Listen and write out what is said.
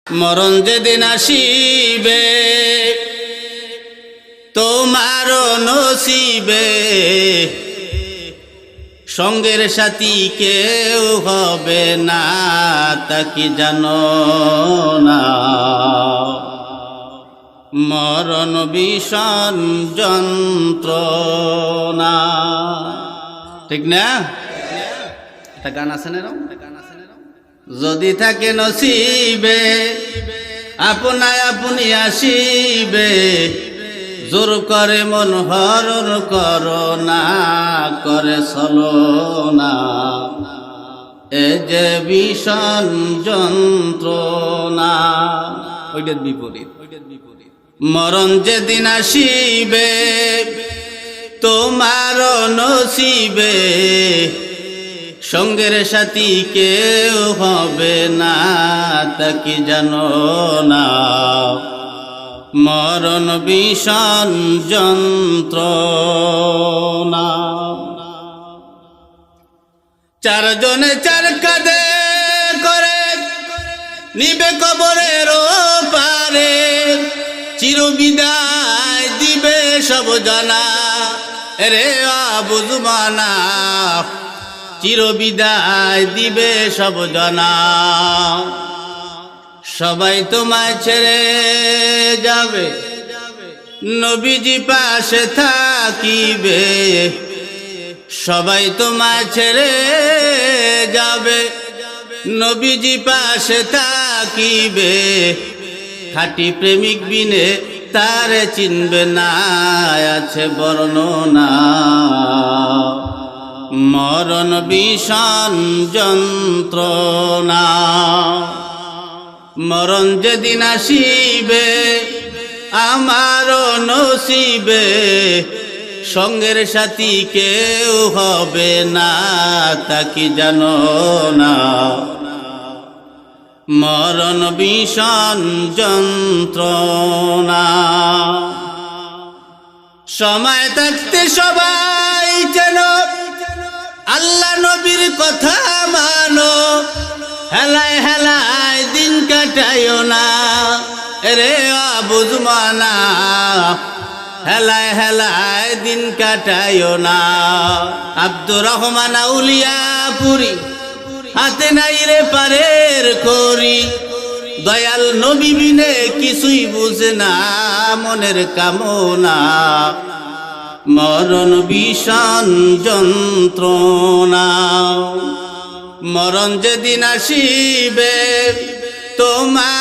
মরণ যেদিন আসিবে তোমারও নসিবে, সঙ্গের সাথী কেউ হবে না তা কি জানো না। মরণ ভীষণ যন্ত্রণা, ঠিক না? একটা গান আছে না, যদি থাকে নসিবে আপনায় আপনি আসিবে, জোর করে মন হরণ করো না, করে চলো না। এ যে ভীষণ যন্ত্রণা, ওইটার বিপরীত। মরণ যেদিন আসিবে তোমার নসিবে, সঙ্গের সাথী কেউ হবে না তা কি জানো না। মরণ ভীষণ যন্ত্রণা, চারজনে চার কাঁধে করে নিবে কবরের পারে, চিরবিদায় দিবে সব জানা রে বুঝমানা, চিরবিদায় দিবে সব জানা। সবাই তোমায় ছেড়ে যাবে, নবীজি পাশে থাকিবে। সবাই তোমায় ছেড়ে যাবে, নবীজি পাশে থাকিবে। খাঁটি প্রেমিক বিনে তারে চিনবে না, আছে বর্ণনা। মরণ ভীষণ যন্ত্রণা, মরণ যেদিন আসিবে আমারও নসিবে, সঙ্গের সাথী কেউ হবে না তা কি জানো না। মরণ ভীষণ যন্ত্রণা, সময় থাকতে সবাই যেন আল্লাহ নবীর কথা মানো, হেলায় হেলায় দিন কাটাইও না রে বুঝমানা, হেলায় হেলায় দিন কাটাইও না। আব্দুর রহমান আউলিয়া পুরি, হাতে নাই রে পারের করি, দয়াল নবী বিনে কিছুই বুঝে না মনের কামনা। মরণ ভীষণ যন্ত্রণা, মরণ যেদিন আসিবে তোমার